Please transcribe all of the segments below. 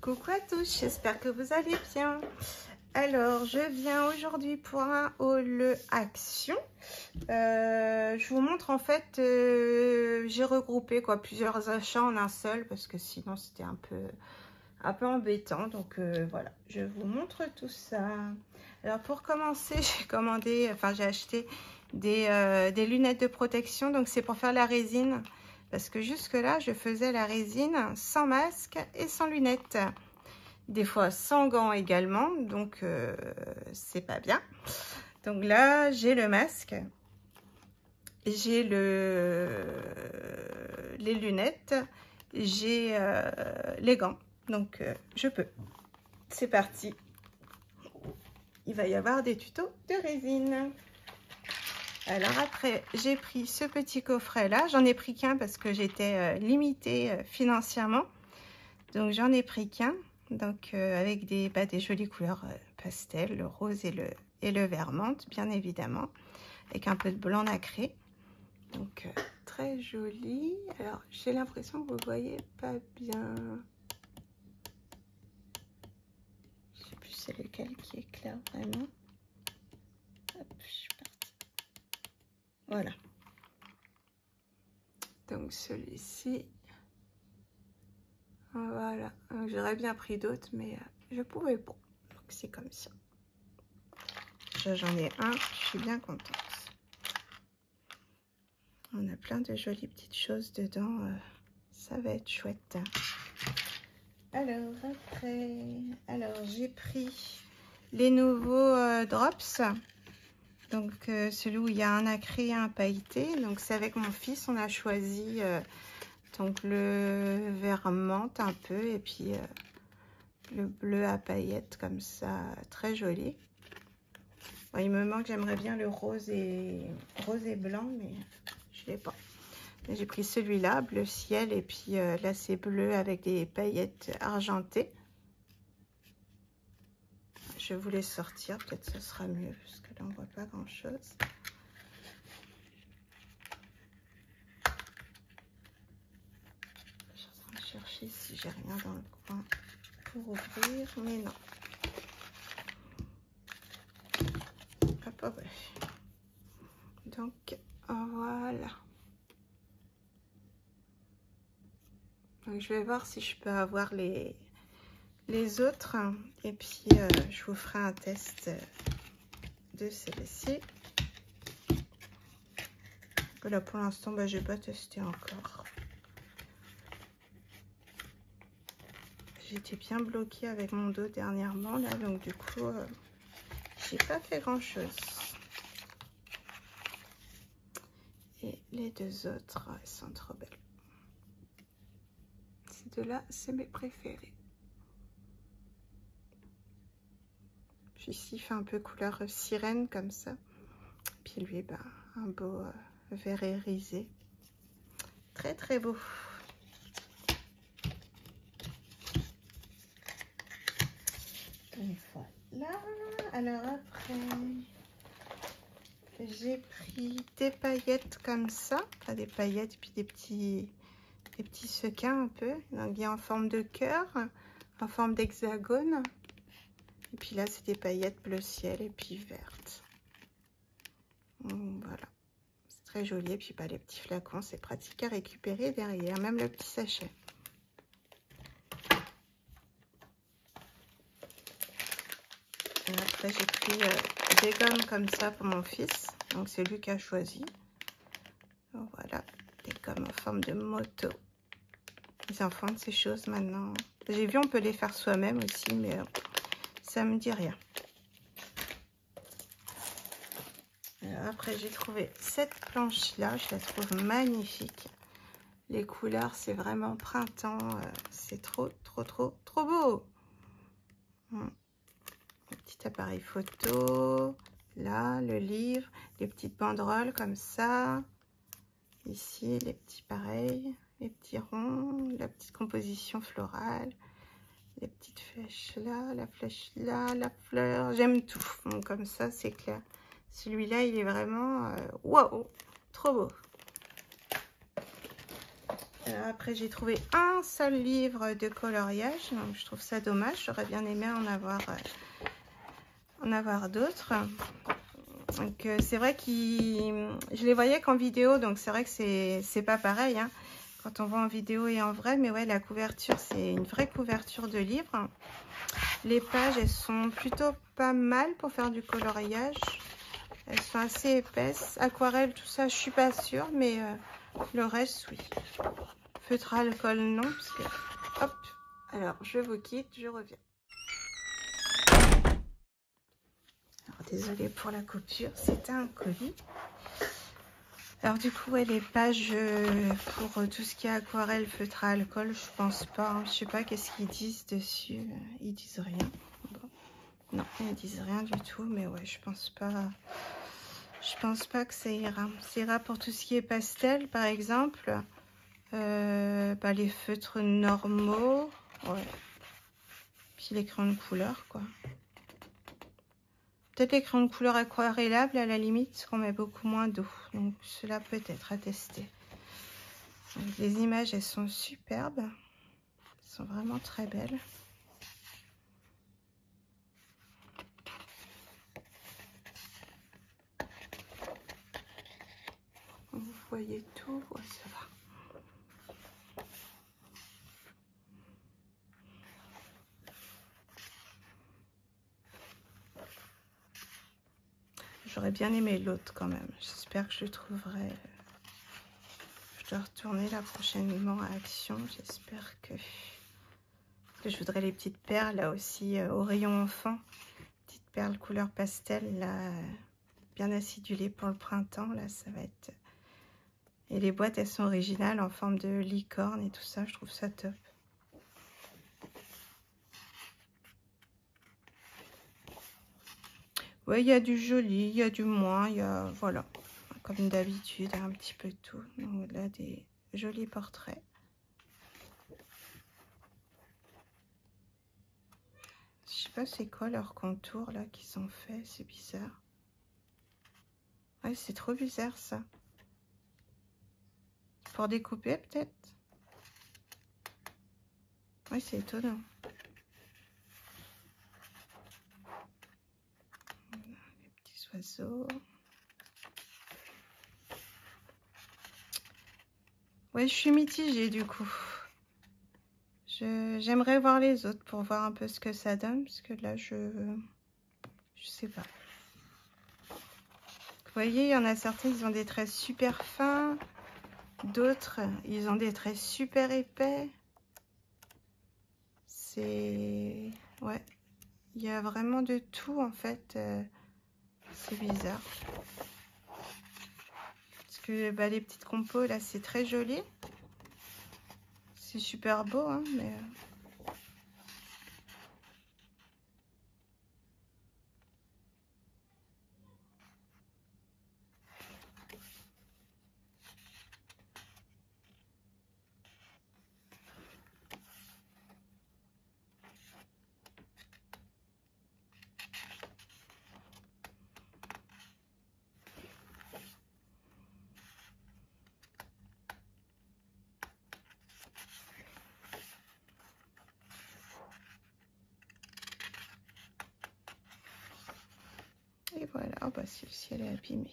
Coucou à tous, j'espère que vous allez bien. Alors, je viens aujourd'hui pour un haul action. Je vous montre en fait, j'ai regroupé plusieurs achats en un seul parce que sinon c'était un peu embêtant. Donc voilà, je vous montre tout ça. Alors pour commencer, j'ai acheté des lunettes de protection. Donc c'est pour faire la résine. Parce que jusque là, je faisais la résine sans masque et sans lunettes. Des fois sans gants également, donc c'est pas bien. Donc là, j'ai le masque, j'ai les lunettes, j'ai les gants. Donc je peux. C'est parti. Il va y avoir des tutos de résine. Alors après, j'ai pris ce petit coffret là. J'en ai pris qu'un parce que j'étais limitée financièrement. Donc j'en ai pris qu'un. Donc avec des jolies couleurs pastel, le rose et le vert menthe, bien évidemment. Avec un peu de blanc nacré. Donc très joli. Alors j'ai l'impression que vous voyez pas bien. Je sais plus c'est lequel qui est clair vraiment. Hop, je suis partie. Voilà. Donc celui-ci. Voilà. J'aurais bien pris d'autres, mais je pouvais pas. Donc c'est comme ça. J'en ai un, je suis bien contente. On a plein de jolies petites choses dedans. Ça va être chouette. Alors après, j'ai pris les nouveaux drops. Donc celui où il y a un nacré et un pailleté. Donc c'est avec mon fils, on a choisi donc le vert menthe un peu et puis le bleu à paillettes comme ça, très joli. Bon, il me manque, j'aimerais bien le rose et blanc, mais je l'ai pas. J'ai pris celui-là, bleu ciel, et puis là c'est bleu avec des paillettes argentées. Je vais vous les sortir, peut-être ce sera mieux, parce que là on voit pas grand chose. Je suis en train de chercher si j'ai rien dans le coin pour ouvrir, mais non. Hop, hop, ouais. Donc voilà. Donc, je vais voir si je peux avoir les autres et puis je vous ferai un test de celle-ci. Là pour l'instant je n'ai pas testé encore. J'étais bien bloquée avec mon dos dernièrement là, donc du coup j'ai pas fait grand chose. Et les deux autres, elles sont trop belles. Ces deux-là, c'est mes préférés. Puis ici, il fait un peu couleur sirène comme ça. Puis lui, un beau vert irisé. Très, très beau. Et voilà. Alors après, j'ai pris des paillettes comme ça. Enfin, des paillettes, puis des petits sequins un peu. Donc, il y a en forme de cœur, en forme d'hexagone. Et puis là, c'est des paillettes bleu ciel et puis vertes. Voilà. C'est très joli. Et puis, les petits flacons, c'est pratique à récupérer derrière. Même le petit sachet. Et après, j'ai pris des gommes comme ça pour mon fils. Donc, c'est lui qui a choisi. Donc, voilà. Des gommes en forme de moto. Les enfants de ces choses maintenant. J'ai vu, on peut les faire soi-même aussi, mais ça me dit rien. Alors après, j'ai trouvé cette planche-là. Je la trouve magnifique. Les couleurs, c'est vraiment printemps. C'est trop beau. Le petit appareil photo. Là, le livre. Les petites banderoles comme ça. Ici, les petits pareils. Les petits ronds. La petite composition florale. Les petites flèches là, la flèche là, la fleur. J'aime tout. Donc, comme ça, c'est clair. Celui-là, il est vraiment... waouh, trop beau. Après, j'ai trouvé un seul livre de coloriage, donc je trouve ça dommage. J'aurais bien aimé en avoir d'autres. Donc c'est vrai que je les voyais qu'en vidéo, donc c'est vrai que c'est pas pareil hein, quand on voit en vidéo et en vrai. Mais ouais, la couverture, c'est une vraie couverture de livre. Les pages, elles sont plutôt pas mal pour faire du coloriage. Elles sont assez épaisses. Aquarelle, tout ça, je suis pas sûre, mais le reste, oui. Feutre à alcool, non, parce que... Hop. Alors, je vous quitte, je reviens. Alors, désolée pour la coupure, c'était un colis. Alors, du coup, ouais, les pages pour tout ce qui est aquarelle, feutre à alcool, je pense pas. Hein. Je sais pas qu'est-ce qu'ils disent dessus. Ils disent rien. Bon. Non, ils disent rien du tout, mais ouais, je pense pas... Je pense pas que ça ira. Ça ira pour tout ce qui est pastel, par exemple. Les feutres normaux. Ouais. Puis les crayons de couleur, quoi. Peut-être les crayons de couleur aquarellables, à la limite, qu'on met beaucoup moins d'eau. Donc, cela peut être à tester. Donc, les images, elles sont superbes. Elles sont vraiment très belles. Vous voyez tout, ouais, ça va. J'aurais bien aimé l'autre quand même. J'espère que je le trouverai. Je dois retourner là prochainement à Action. J'espère que... Parce que je voudrais les petites perles là aussi au rayon enfant. Petites perles couleur pastel là, bien acidulées pour le printemps. Là, ça va être... Et les boîtes, elles sont originales en forme de licorne et tout ça. Je trouve ça top. Ouais, il y a du joli, il y a du moins, il y a... Voilà. Comme d'habitude, un petit peu tout. Donc là, des jolis portraits. Je sais pas c'est quoi leur contour là qu'ils ont fait. C'est bizarre. Ouais, c'est trop bizarre ça. Pour découper peut-être. Oui, c'est étonnant. Les petits oiseaux. Ouais, je suis mitigée du coup. J'aimerais voir les autres pour voir un peu ce que ça donne. Parce que là, je sais pas. Vous voyez, il y en a certains, ils ont des traits super fins. D'autres, ils ont des traits super épais. C'est... Ouais. Il y a vraiment de tout en fait. C'est bizarre. Parce que les petites compos là, c'est très joli. C'est super beau, hein, mais... Et voilà, oh bah celle-ci elle est abîmée.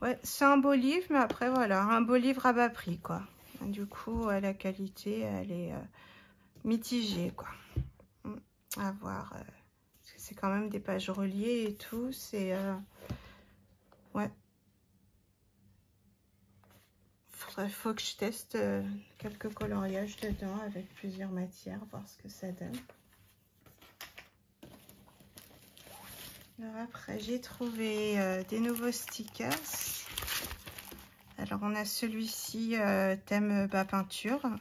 Ouais, c'est un beau livre, mais après voilà, un beau livre à bas prix quoi. Du coup, la qualité, elle est mitigée quoi. À voir, parce que c'est quand même des pages reliées et tout, c'est... ouais. Faut que je teste quelques coloriages dedans avec plusieurs matières, voir ce que ça donne. Alors après, j'ai trouvé des nouveaux stickers. Alors on a celui-ci thème peinture. Donc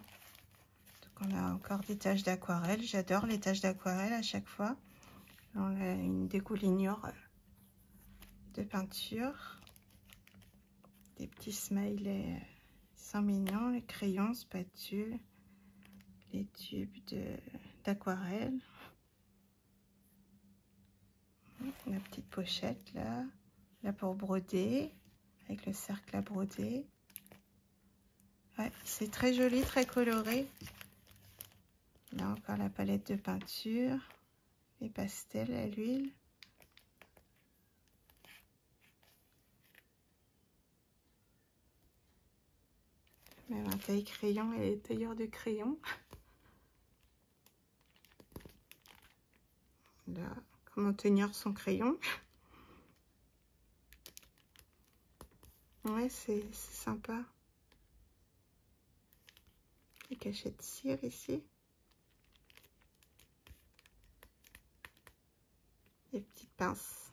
on a encore des taches d'aquarelle. J'adore les taches d'aquarelle à chaque fois. On a une dégoulinure de peinture. Des petits smileys. Ils sont mignons, les crayons, spatules, les tubes d'aquarelle. La petite pochette là, Là pour broder, avec le cercle à broder. Ouais, c'est très joli, très coloré. Là encore la palette de peinture, les pastels à l'huile. Même un taille-crayon et les tailleurs de crayon. Là, comment tenir son crayon. Ouais, c'est sympa. Les cachets de cire ici. Les petites pinces.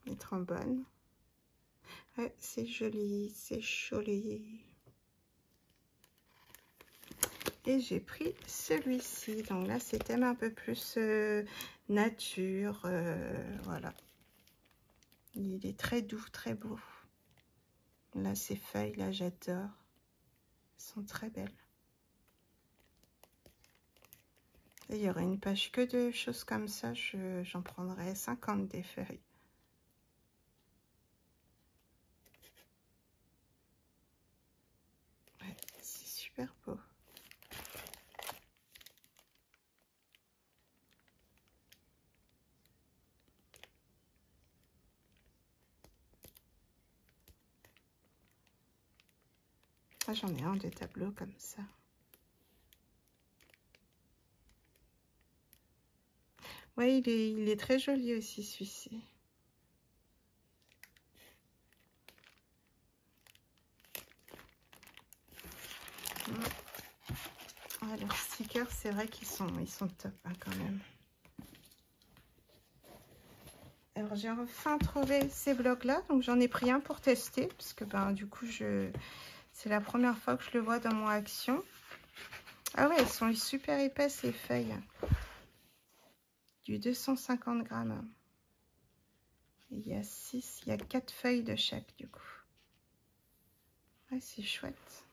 Les trombones. Ouais, c'est joli, c'est joli. Et j'ai pris celui-ci. Donc là, c'est thème un peu plus nature. Voilà. Il est très doux, très beau. Là, ces feuilles, là, j'adore. Elles sont très belles. Et il y aurait une page que de choses comme ça. J'en prendrais 50 des feuilles. Ouais, c'est super beau. Ah, j'en ai un de tableau comme ça. Ouais, il est très joli aussi celui-ci. Ah, leurs stickers, c'est vrai qu'ils sont top hein, quand même. Alors j'ai enfin trouvé ces blocs-là, donc j'en ai pris un pour tester, parce que ben du coup c'est la première fois que je le vois dans mon action. Ah ouais, elles sont super épaisses les feuilles. Du 250 grammes. Il y a 4 feuilles de chaque du coup. Ouais, c'est chouette.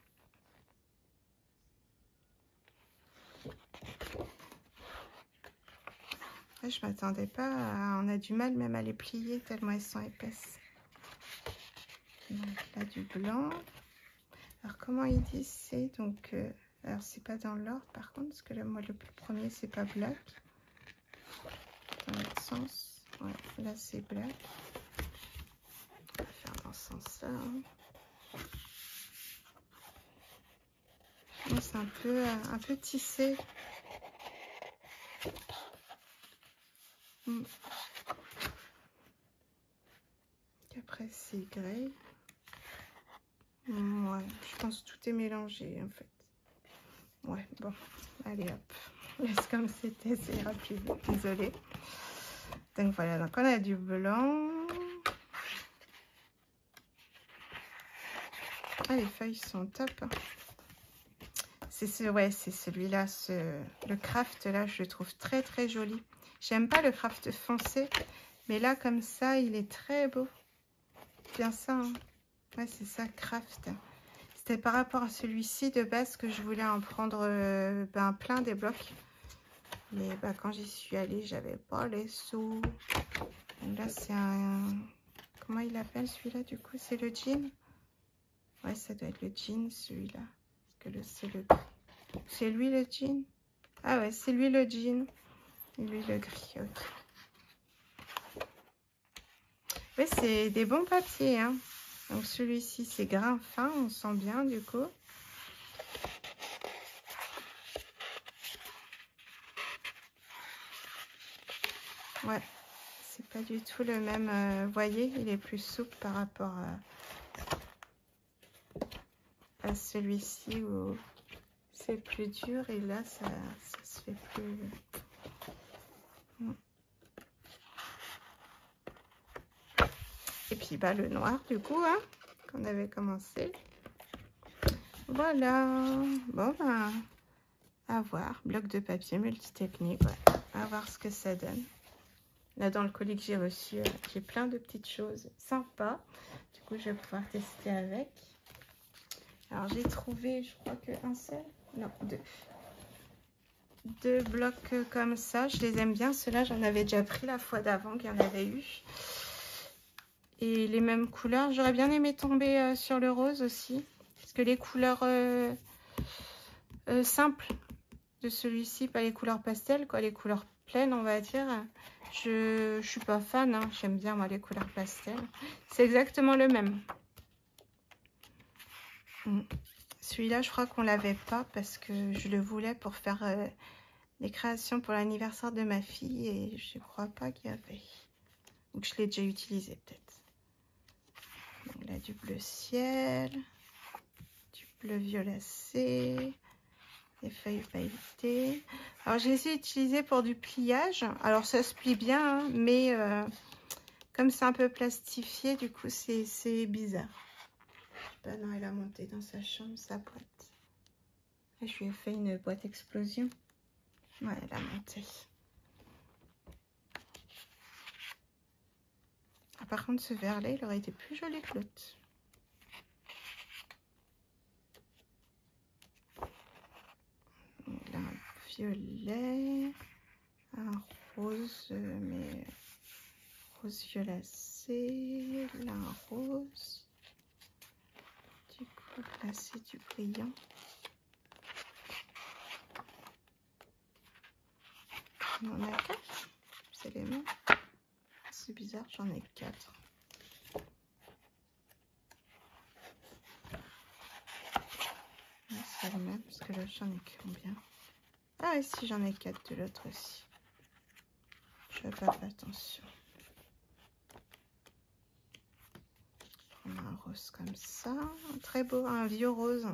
Ouais, je m'attendais pas à... On a du mal même à les plier tellement elles sont épaisses. Donc là du blanc. Alors comment ils disent c'est donc alors c'est pas dans l'ordre par contre parce que là moi le premier c'est pas black. Dans l'autre sens, ouais, là c'est black. On va faire dans ce sens-là. C'est un peu tissé. Après c'est gris. Ouais, je pense que tout est mélangé en fait. Ouais, bon, allez hop, laisse comme c'était, c'est ira plus vite, désolée. Donc voilà, donc on a du blanc. Ah, les feuilles sont top. C'est ouais, c'est celui-là, le craft là, je le trouve très très joli. J'aime pas le craft foncé, mais là comme ça, il est très beau. Bien ça, hein. Ouais, c'est ça, craft. C'était par rapport à celui-ci de base que je voulais en prendre plein des blocs. Mais bah, quand j'y suis allée, j'avais pas les sous. Donc là, c'est un... Comment il appelle celui-là du coup? C'est le jean? Ouais, ça doit être le jean celui-là. Parce que c'est lui le jean? Ah ouais, c'est lui le jean. Et lui le gris. Okay. Oui, c'est des bons papiers. Hein. Donc celui-ci, c'est grain fin. On sent bien du coup. Ouais, c'est pas du tout le même. Vous voyez, il est plus souple par rapport à celui-ci où c'est plus dur. Et là, ça se fait plus... Et puis bah, le noir du coup, hein, qu'on avait commencé. Voilà. Bon, ben, à voir. Bloc de papier multitechnique. Ouais. À voir ce que ça donne. Là, dans le colis que j'ai reçu, j'ai plein de petites choses sympas. Du coup, je vais pouvoir tester avec. Alors, j'ai trouvé, je crois qu'un seul. Non, deux blocs comme ça. Je les aime bien. Ceux-là, j'en avais déjà pris la fois d'avant qu'il y en avait eu. et les mêmes couleurs. J'aurais bien aimé tomber sur le rose aussi. Parce que les couleurs simples de celui-ci, pas les couleurs pastel, quoi, les couleurs pleines, on va dire. Je suis pas fan, hein. J'aime bien moi les couleurs pastel. C'est exactement le même. Celui-là, je crois qu'on l'avait pas parce que je le voulais pour faire les créations pour l'anniversaire de ma fille et je crois pas qu'il y avait. Donc je l'ai déjà utilisé peut-être. Donc là, du bleu ciel, du bleu violacé, des feuilles pailletées. Alors j'ai essayé d'utiliser pour du pliage. Alors ça se plie bien, hein, mais comme c'est un peu plastifié, du coup c'est bizarre. Ben non, elle a monté dans sa chambre sa boîte. Et je lui ai fait une boîte explosion. Ouais, elle a monté. Ah, par contre, ce vert-là, il aurait été plus joli que l'autre. Là, un violet, un rose, mais rose violacé, là, un rose. Du coup, là, c'est du brillant. On en a 4, c'est les mêmes. C'est bizarre, j'en ai 4. C'est le même, parce que là, j'en ai combien? Ah, ici, j'en ai 4 de l'autre aussi. Je n'ai pas fait attention. On a un rose comme ça, très beau, un vieux rose.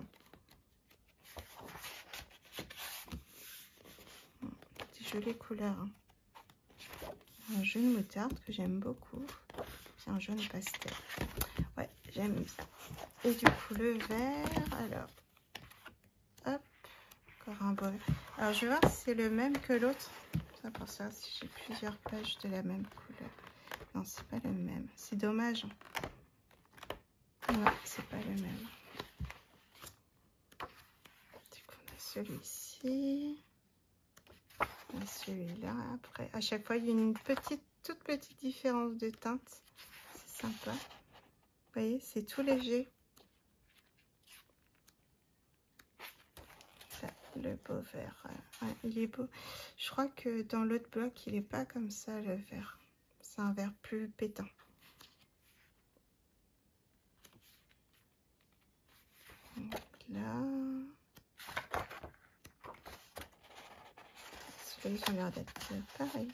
Des jolies couleurs. Hein. Un jaune moutarde que j'aime beaucoup. C'est un jaune pastel. Ouais, j'aime bien. Et du coup, le vert, alors, hop, encore un beau. Alors, je vais voir si c'est le même que l'autre. Ça pour ça, si j'ai plusieurs pages de la même couleur. Non, c'est pas le même. C'est dommage. Ouais, c'est pas le même. Du coup, on a celui-ci. On a celui-là. Après, à chaque fois, il y a une toute petite différence de teinte. C'est sympa. Vous voyez, c'est tout léger. Ça, le beau vert. Ouais, il est beau. Je crois que dans l'autre bloc, il n'est pas comme ça, le vert. C'est un vert plus pétant. Donc là... Celui-là, ils ont l'air d'être pareil.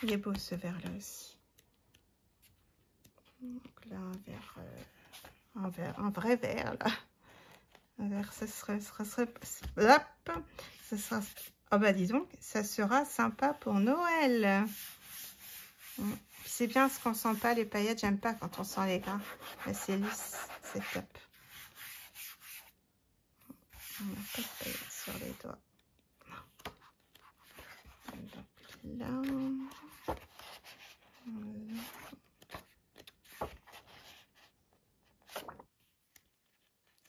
Il est beau ce vert là aussi. Donc là un vrai vert là. Un vert, ça sera oh bah dis donc, ça sera sympa pour Noël. C'est bien ce qu'on sent pas les paillettes, j'aime pas quand on sent les grains. Là c'est lisse, c'est top. On n'a pas de paillettes sur les doigts. Donc là.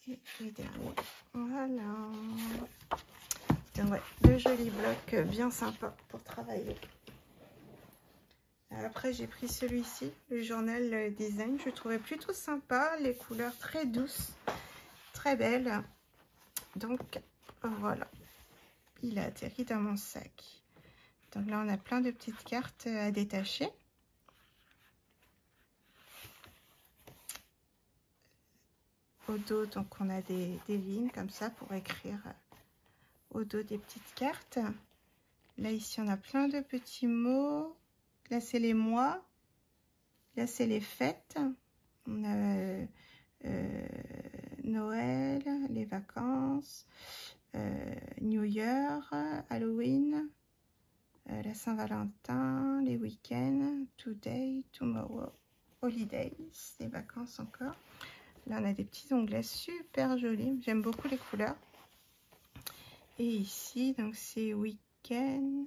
Et les derniers. Voilà. Donc ouais, deux jolis blocs bien sympas pour travailler. Après j'ai pris celui-ci, le journal design. Je le trouvais plutôt sympa, les couleurs très douces, très belles. Donc voilà, il a atterri dans mon sac. Donc là on a plein de petites cartes à détacher. Au dos, donc on a des lignes comme ça pour écrire au dos des petites cartes. Là ici on a plein de petits mots. Là c'est les mois. Là c'est les fêtes. On a Noël, les vacances, New Year, Halloween, la Saint-Valentin, les week-ends, today, tomorrow, holidays, les vacances encore. Là, on a des petits onglets super jolis. J'aime beaucoup les couleurs. Et ici, donc c'est week-end,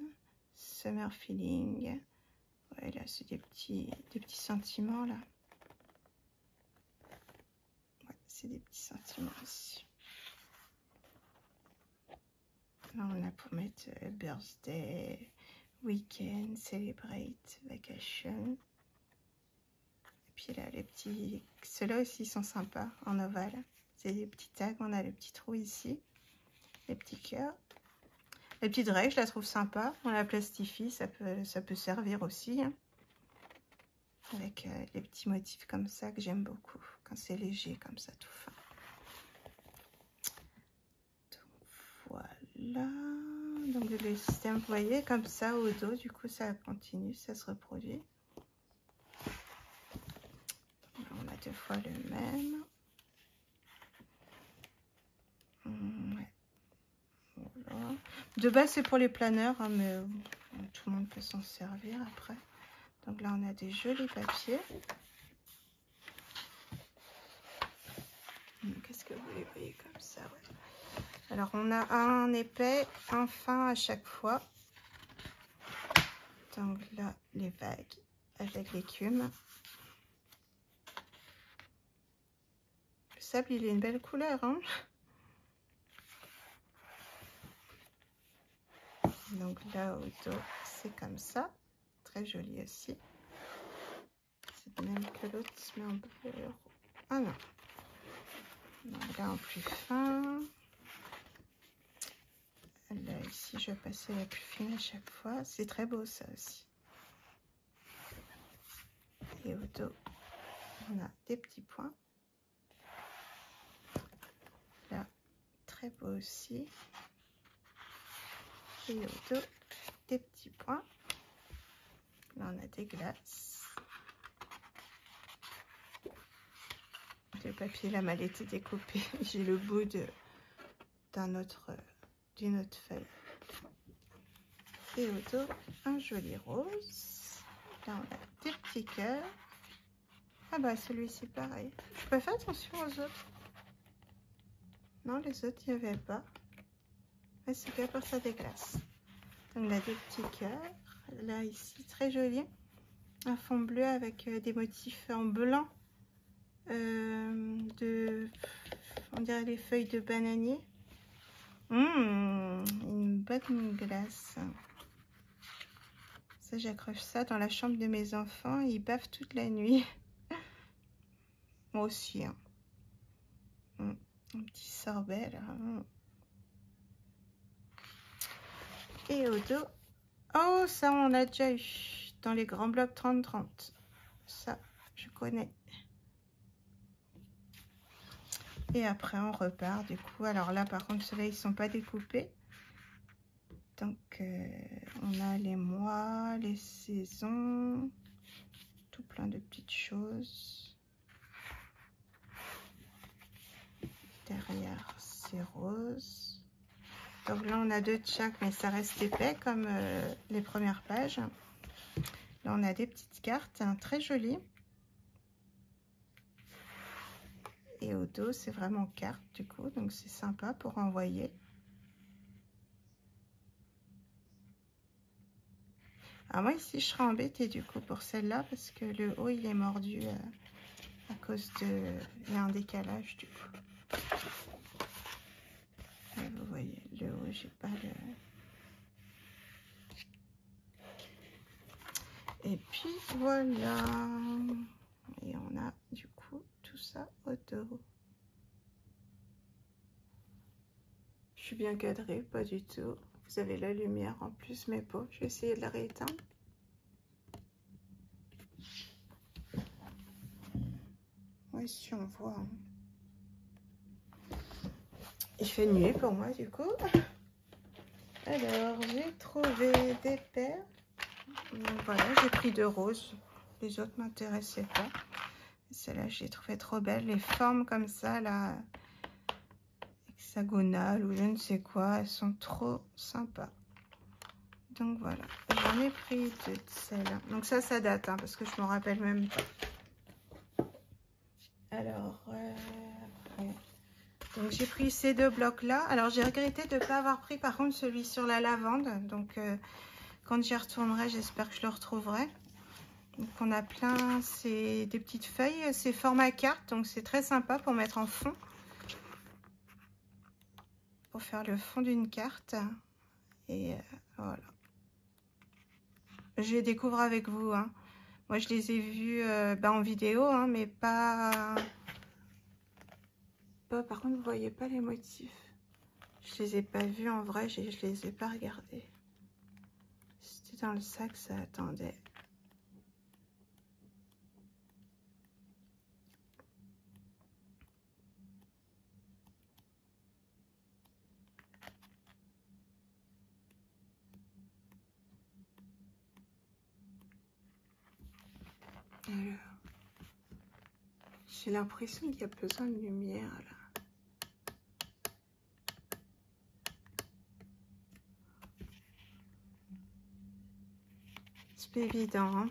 summer feeling. Ouais, là, c'est des petits sentiments, là. Ouais, c'est des petits sentiments ici. Là, on a pour mettre birthday, weekend, celebrate, vacation. Et puis là, les petits... Ceux-là aussi sont sympas, en ovale. C'est des petits tags. On a le petit trou ici. Les petits cœurs. Les petites règles, je la trouve sympa. On la plastifie, ça peut servir aussi. Hein. Avec les petits motifs comme ça que j'aime beaucoup. Quand c'est léger, comme ça, tout fin. Donc voilà. Donc le système, vous voyez, comme ça au dos, du coup ça continue, ça se reproduit. Donc, on a 2 fois le même. Ouais. Voilà. De base c'est pour les planeurs, hein, mais tout le monde peut s'en servir après. Donc là on a des jolis papiers. Qu'est-ce que vous les voyez comme ça, ouais. Alors on a un épais, un fin à chaque fois. Donc là, les vagues avec l'écume. Le sable, il est une belle couleur, hein. Donc là, au dos, c'est comme ça. Très joli aussi. C'est même que l'autre se met en bleu. Ah non. Donc là, en plus fin. Là, ici, je vais passer la plus fine à chaque fois. C'est très beau, ça aussi. Et au dos, on a des petits points. Là, très beau aussi. Et au dos, des petits points. Là, on a des glaces. Le papier, la malle était découpée. J'ai le bout d'une autre feuille. Et au dos, un joli rose. Là, on a des petits cœurs. Ah bah, celui-ci, pareil. Je peux faire attention aux autres. Non, les autres, il n'y avait pas. Mais c'est bien pour ça des glaces. Donc là, des petits cœurs. Là, ici, très joli. Un fond bleu avec des motifs en blanc. On dirait les feuilles de bananier. Une bonne glace. Ça, j'accroche ça dans la chambre de mes enfants. Ils bavent toute la nuit. Moi aussi. Hein. Un petit sorbet là. Et au dos. Oh, ça, on a déjà eu dans les grands blocs 30-30. Ça, je connais. Et après, on repart du coup. Alors là, par contre, ceux-là, ils ne sont pas découpés. Donc, on a les mois, les saisons, tout plein de petites choses. Derrière, c'est rose. Donc là, on a 2 de chaque, mais ça reste épais comme les premières pages. Là, on a des petites cartes, hein, très jolies. Et au dos, c'est vraiment carte du coup, donc c'est sympa pour envoyer. Alors moi ici, je serais embêtée du coup pour celle-là parce que le haut, il est mordu à cause de... Il y a un décalage du coup. Et vous voyez, le haut, j'ai pas le... Et puis voilà. Et on a du coup tout ça au dos. Je suis bien cadrée, pas du tout. Vous avez la lumière en plus, mais bon, je vais essayer de la rééteindre. Oui, si on voit. Hein. Il fait nuit pour moi, du coup. Alors, j'ai trouvé des paires. Donc, voilà, j'ai pris 2 roses. Les autres m'intéressaient pas. Celle-là, j'ai trouvé trop belle. Les formes comme ça, là, hexagonales ou je ne sais quoi, elles sont trop sympas. Donc voilà, j'en ai pris 2 de celles-là. Donc ça date, hein, parce que je me rappelle même pas. Alors, après... Donc j'ai pris ces 2 blocs-là. Alors j'ai regretté de ne pas avoir pris par contre celui sur la lavande. Donc quand j'y retournerai, j'espère que je le retrouverai. Donc on a plein, c'est des petites feuilles, c'est format carte, donc c'est très sympa pour mettre en fond. Pour faire le fond d'une carte. Et voilà. Je les découvre avec vous, hein. Moi, je les ai vus en vidéo, hein, mais pas... Par contre, vous voyez pas les motifs. Je les ai pas vus en vrai, je les ai pas regardés. C'était dans le sac, ça attendait. Alors, j'ai l'impression qu'il y a besoin de lumière là. C'est pas évident, hein.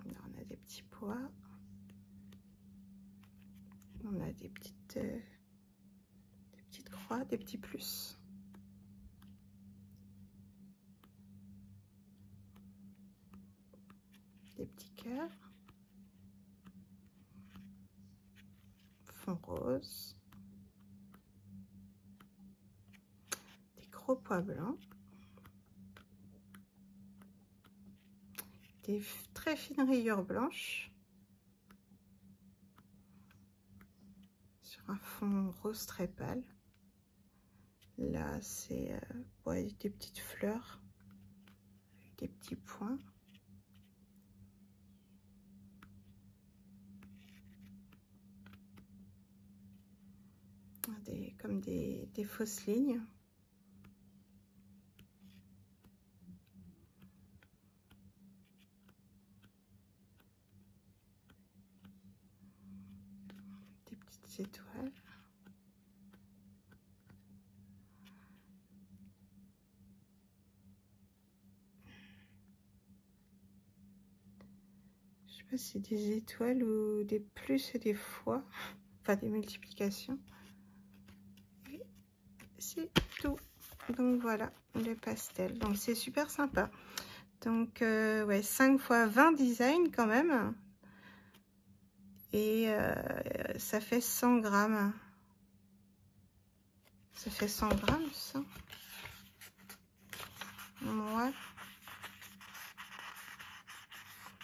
Alors, on a des petits pois. On a des petites croix, des petits plus. Des petits cœurs. Fond rose. Des gros pois blancs. Des très fines rayures blanches. Sur un fond rose très pâle. Là, c'est ouais, des petites fleurs. Avec des petits points. Comme des fausses lignes. Des petites étoiles. Je sais pas si c'est des étoiles ou des plus et des fois. Enfin, des multiplications. Et c'est tout. Donc voilà, le pastel. Donc c'est super sympa. Donc ouais, 5 x 20 designs quand même. Et ça fait 100 grammes. Ça fait 100 grammes, ça. Ouais.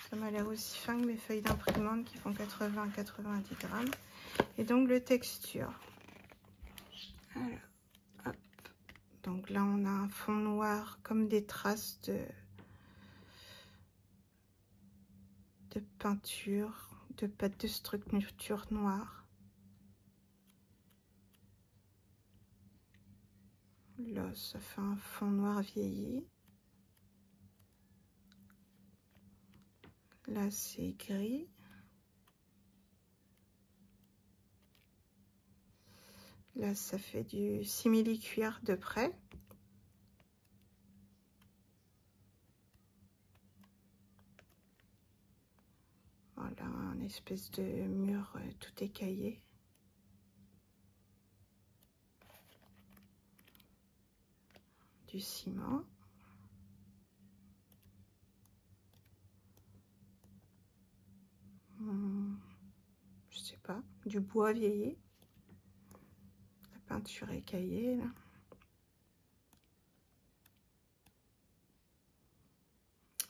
Ça m'a l'air aussi fin que mes feuilles d'imprimante qui font 80-90 grammes. Et donc le texture. Alors, hop. Donc là, on a un fond noir comme des traces de peinture, de pâte de structure noire. Là, ça fait un fond noir vieilli. Là, c'est gris. Là, ça fait du simili-cuir de près. Voilà, un espèce de mur tout écaillé. Du ciment. Je sais pas, du bois vieilli. La peinture écaillée, là.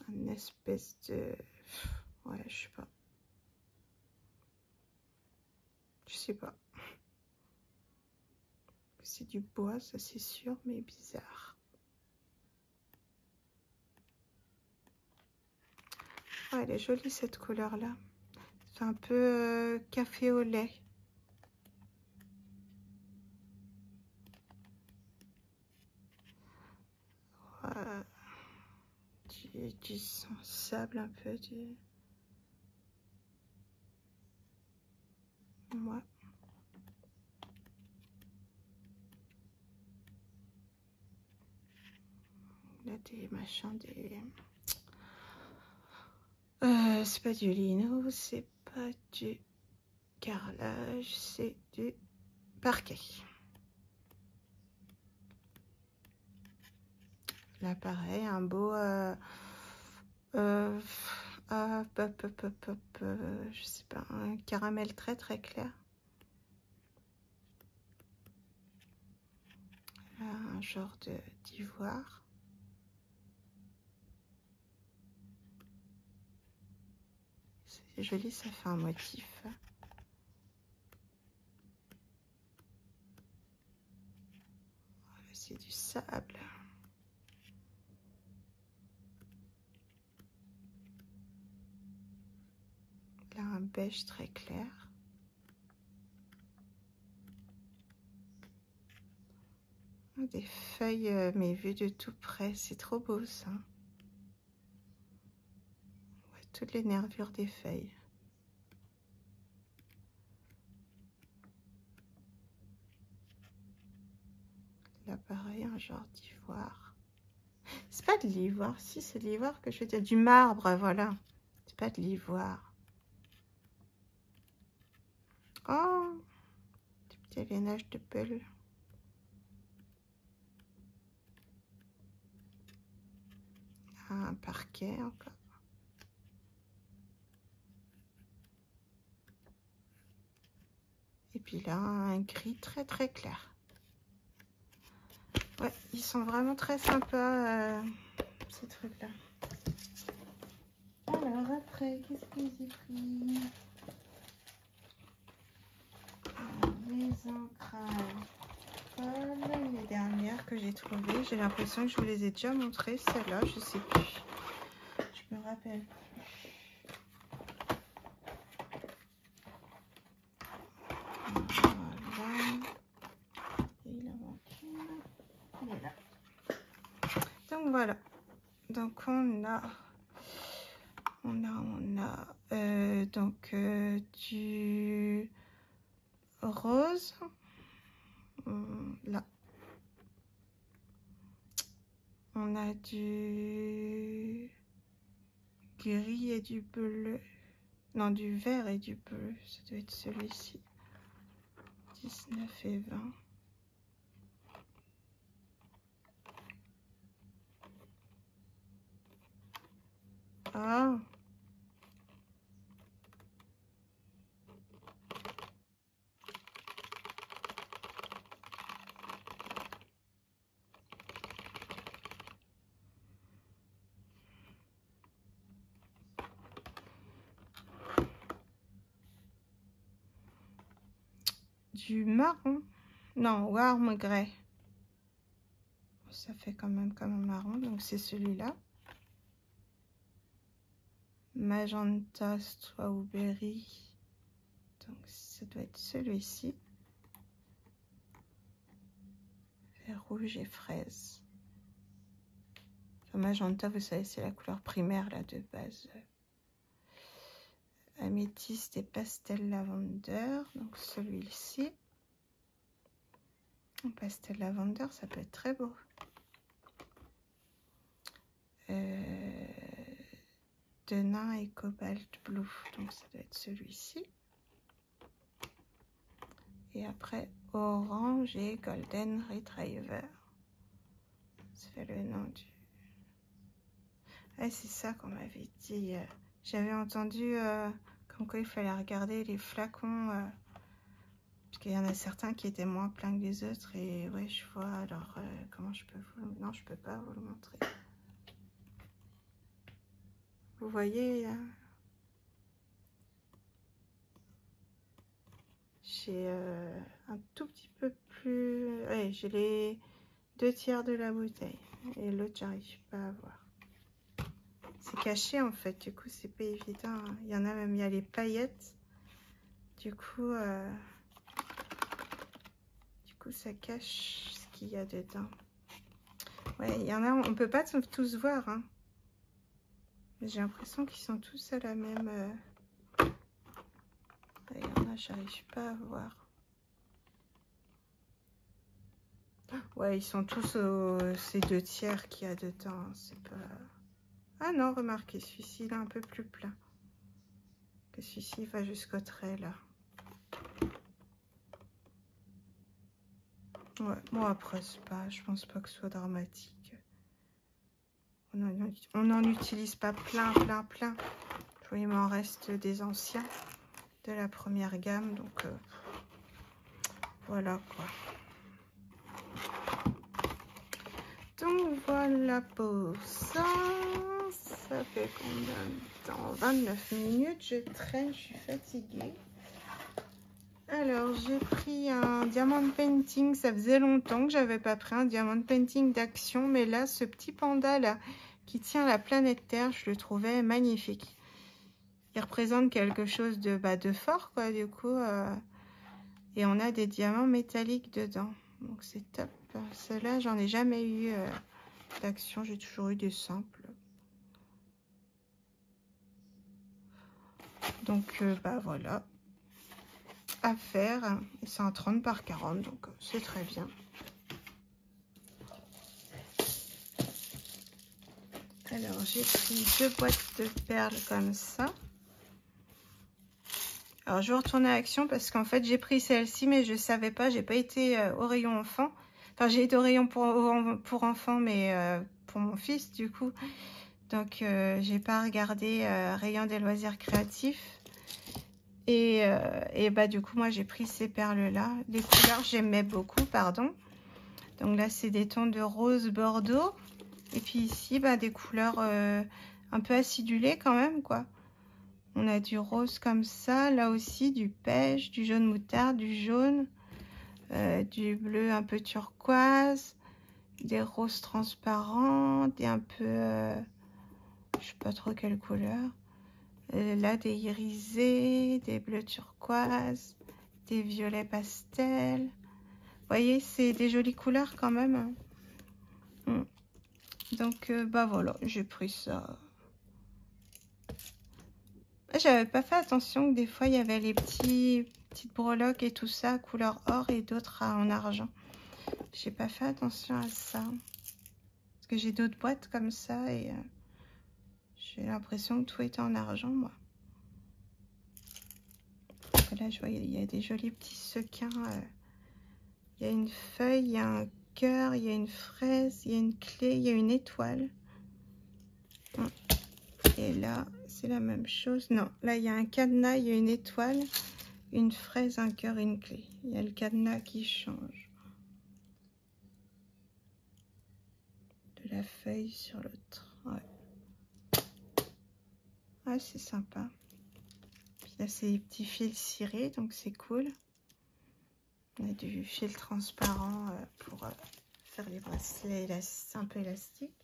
Une espèce de... Ouais, je sais pas. Je sais pas. C'est du bois, ça c'est sûr, mais bizarre. Oh, elle est jolie cette couleur-là. C'est un peu café au lait. Du sable un peu. Ouais. Là, des machins, c'est pas du lino, c'est pas du carrelage, c'est du parquet. Là, pareil, un beau Je sais pas, un caramel très très clair. Là, un genre d'ivoire. C'est joli, ça fait un motif. C'est du sable. Là, un beige très clair. Des feuilles, mais vues de tout près, c'est trop beau ça. Ouais, toutes les nervures des feuilles. Là, pareil, un genre d'ivoire. C'est pas de l'ivoire, si c'est de l'ivoire que je veux dire, du marbre, voilà. C'est pas de l'ivoire. Oh, du petit aliénage de Peul. Un parquet encore. Et puis là, un gris très très clair. Ouais, ils sont vraiment très sympas, ces trucs-là. Alors après, qu'est-ce que j'ai pris? Les ancrages. Les dernières que j'ai trouvées. J'ai l'impression que je vous les ai déjà montrées. Celle-là, je sais plus. Je me rappelle. Voilà. Et il en manque une. Voilà. Donc voilà. Donc on a donc du rose. Là. On a du gris et du bleu. Non, du vert et du bleu. Ça doit être celui-ci. 19 et 20. Ah! Du marron. Non, warm grey. Ça fait quand même comme un marron, donc c'est celui-là. Magenta, strawberry. Donc ça doit être celui-ci. Vert rouge et fraise. Enfin, magenta, vous savez, c'est la couleur primaire là de base. Améthyste et pastel lavender. Donc celui-ci. Pastel lavender, ça peut être très beau. Denain et cobalt blue, donc ça doit être celui-ci. Et après orange et golden retriever. Ça fait le nom du... Ah, c'est ça qu'on m'avait dit. J'avais entendu comme quoi il fallait regarder les flacons. Parce qu'il y en a certains qui étaient moins pleins que les autres. Et ouais, je vois. Alors, comment je peux vous... Non, je peux pas vous le montrer. Vous voyez, j'ai un tout petit peu plus... Ouais, j'ai les 2/3 de la bouteille. Et l'autre, j'arrive pas à voir. C'est caché, en fait. Du coup, c'est pas évident. Hein. Il y en a même, il y a les paillettes. Du coup, ça cache ce qu'il y a dedans. Ouais, il y en a, on peut pas tous voir. Hein. J'ai l'impression qu'ils sont tous à la même... Il y en a, j'arrive pas à voir. Ouais, ils sont tous ces 2/3 qu'il y a dedans. C'est pas... Ah non, remarquez, celui-ci, il est un peu plus plein. Que celui-ci, il va jusqu'au trait, là. Ouais, bon, après, c'est pas... Je pense pas que ce soit dramatique. On n'en utilise pas plein. Il m'en reste des anciens de la première gamme, donc voilà quoi. Donc voilà pour ça. Ça fait combien de temps? 29 minutes, je traîne, je suis fatiguée. Alors, j'ai pris un diamant painting. Ça faisait longtemps que j'avais pas pris un diamant painting d'action. Mais là, ce petit panda là qui tient la planète Terre, je le trouvais magnifique. Il représente quelque chose de fort, quoi, du coup. Et on a des diamants métalliques dedans. Donc, c'est top. Ceux-là, j'en ai jamais eu d'action. J'ai toujours eu des simples. Donc, voilà. À faire. Et c'est un 30 par 40. Donc, c'est très bien. Alors, j'ai pris 2 boîtes de perles comme ça. Alors, je vais retourner à Action parce qu'en fait, j'ai pris celle-ci, mais je ne savais pas. J'ai pas été au rayon enfant. Enfin, j'ai été au rayon pour enfants, mais pour mon fils, du coup. Donc, j'ai pas regardé rayon des loisirs créatifs. Et du coup, moi, j'ai pris ces perles-là. Les couleurs, j'aimais beaucoup, pardon. Donc là, c'est des tons de rose bordeaux. Et puis ici, des couleurs un peu acidulées quand même, quoi. On a du rose comme ça, là aussi du beige, du jaune moutarde, du jaune, du bleu un peu turquoise, des roses transparents, des un peu, je sais pas trop quelle couleur. Là, des irisés, des bleus turquoise, des violets pastel. Vous voyez, c'est des jolies couleurs quand même. Donc, voilà, j'ai pris ça. J'avais pas fait attention que des fois, il y avait les petites breloques et tout ça, couleur or et d'autres en argent. J'ai pas fait attention à ça. Parce que j'ai d'autres boîtes comme ça et j'ai l'impression que tout était en argent, moi. Là, je vois, il y a des jolis petits sequins. Il y a une feuille, il y a un cœur, il y a une fraise, il y a une clé, il y a une étoile. Et là, c'est la même chose. Non, là, il y a un cadenas, il y a une étoile, une fraise, un cœur, une clé. Il y a le cadenas qui change. De la feuille sur l'autre. Ouais. Ah, c'est sympa. Puis là, c'est des petits fils cirés, donc c'est cool. On a du fil transparent pour faire les bracelets un peu élastiques.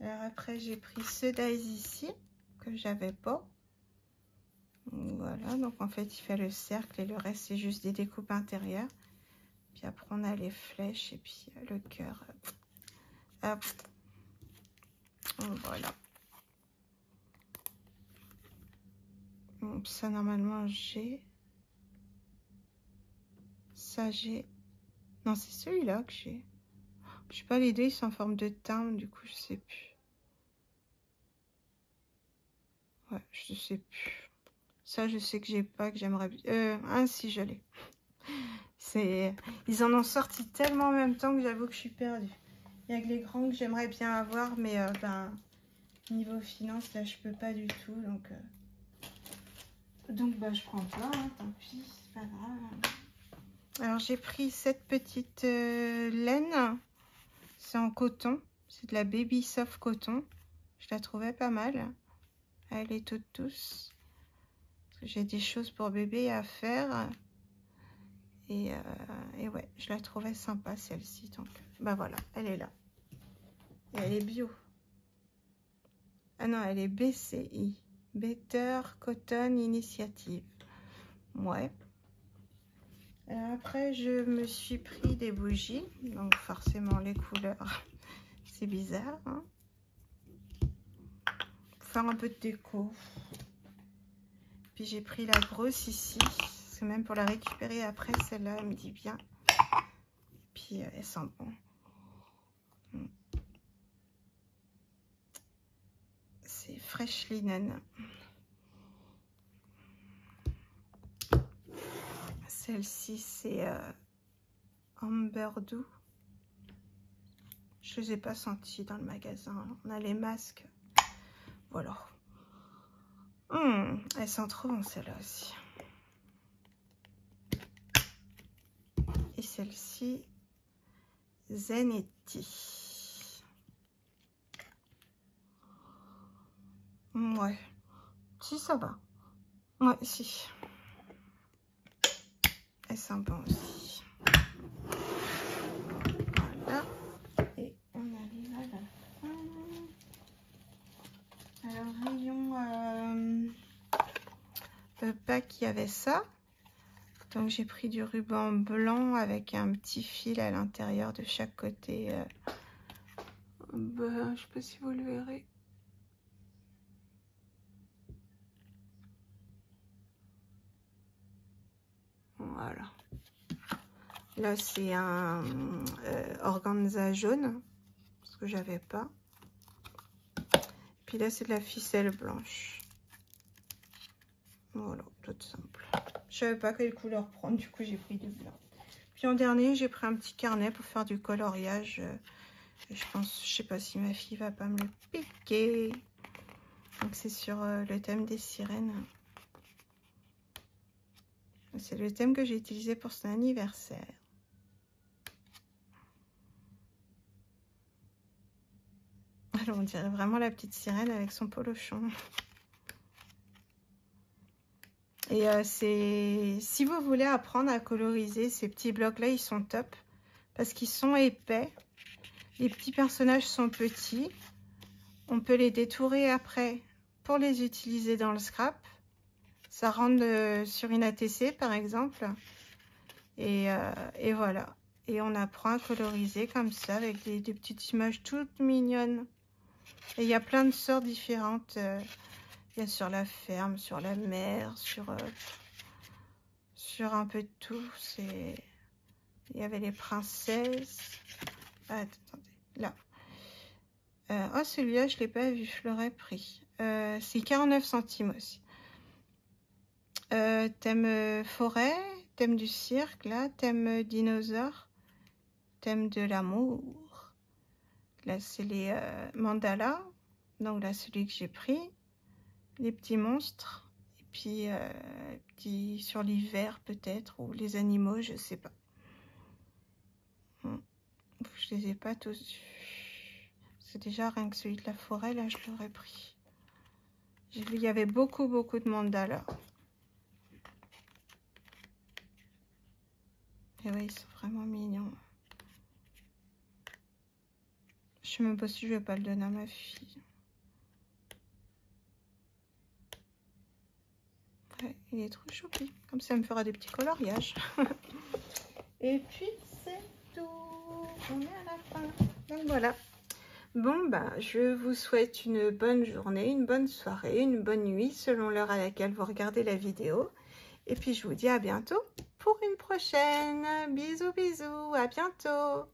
Alors après, j'ai pris ce dies ici, que j'avais pas. Voilà, donc en fait, il fait le cercle et le reste, c'est juste des découpes intérieures. Puis après, on a les flèches et puis le cœur. Hop. Voilà. Donc ça, normalement, j'ai... Ça, j'ai... Non, c'est celui-là que j'ai. Je sais pas, les deux, ils sont en forme de timbre, du coup, je sais plus. Ouais, je sais plus. Ça, je sais que j'ai pas, que j'aimerais bien... Ah, si, je l'ai. Ils en ont sorti tellement en même temps que j'avoue que je suis perdue. Il y a que les grands que j'aimerais bien avoir, mais niveau finance, là, je peux pas du tout. Donc je prends pas, hein, tant pis, c'est pas grave. Alors, j'ai pris cette petite laine. C'est en coton. C'est de la Baby Soft Coton. Je la trouvais pas mal. Elle est toute douce. J'ai des choses pour bébé à faire. Et ouais, je la trouvais sympa celle-ci. Donc, voilà, elle est là. Et elle est bio. Ah non, elle est BCI. Better Cotton Initiative. Ouais. Après, je me suis pris des bougies. Donc, forcément, les couleurs, c'est bizarre. Hein, pour faire un peu de déco. Puis, j'ai pris la grosse ici. C'est même pour la récupérer après. Celle-là, elle me dit bien. Puis, elle sent bon. C'est Fresh Linen. Celle-ci, c'est Amber Doux. Je ne les ai pas sentis dans le magasin. On a les masques. Voilà. Elles sont trop bonnes celles-là aussi. Et celle-ci, Zanetti. Ouais. Si, ça va. Ouais, si. Elles sont bonnes aussi. Voilà. Et on arrive à la fin. Alors, rayon pack, il y avait ça. Donc, j'ai pris du ruban blanc avec un petit fil à l'intérieur de chaque côté. Je sais pas si vous le verrez. Voilà. Là, c'est un organza jaune, parce que j'avais pas. Puis là, c'est de la ficelle blanche. Voilà, toute simple. Je savais pas quelle couleur prendre, du coup, j'ai pris du blanc. Puis en dernier, j'ai pris un petit carnet pour faire du coloriage. Je pense, je sais pas si ma fille va pas me le piquer. Donc, c'est sur le thème des sirènes. C'est le thème que j'ai utilisé pour son anniversaire. Alors, on dirait vraiment la petite sirène avec son polochon. Et si vous voulez apprendre à coloriser, ces petits blocs-là, ils sont top. Parce qu'ils sont épais. Les petits personnages sont petits. On peut les détourer après pour les utiliser dans le scrap. Ça rentre sur une ATC, par exemple. Et voilà. Et on apprend à coloriser comme ça, avec des petites images toutes mignonnes. Et il y a plein de sortes différentes. Il y a sur la ferme, sur la mer, sur un peu de tout. Il y avait les princesses. Ah, attendez, là. Oh, celui-là, je ne l'ai pas vu, je l'aurais pris. C'est 49 centimes aussi. Thème forêt, thème du cirque, là, thème dinosaure, thème de l'amour. Là, c'est les mandalas. Donc là, celui que j'ai pris. Les petits monstres. Et puis, sur l'hiver, peut-être. Ou les animaux, je sais pas. Je les ai pas tous vus. C'est déjà rien que celui de la forêt, là, je l'aurais pris. J'ai vu, il y avait beaucoup de mandalas. Et oui, ils sont vraiment mignons. Je sais même pas si je vais pas le donner à ma fille. Ouais, il est trop choupi. Comme ça, elle me fera des petits coloriages. Et puis, c'est tout. On est à la fin. Donc, voilà. Bon, bah, je vous souhaite une bonne journée, une bonne soirée, une bonne nuit, selon l'heure à laquelle vous regardez la vidéo. Et puis, je vous dis à bientôt pour une prochaine. Bisous, bisous. À bientôt.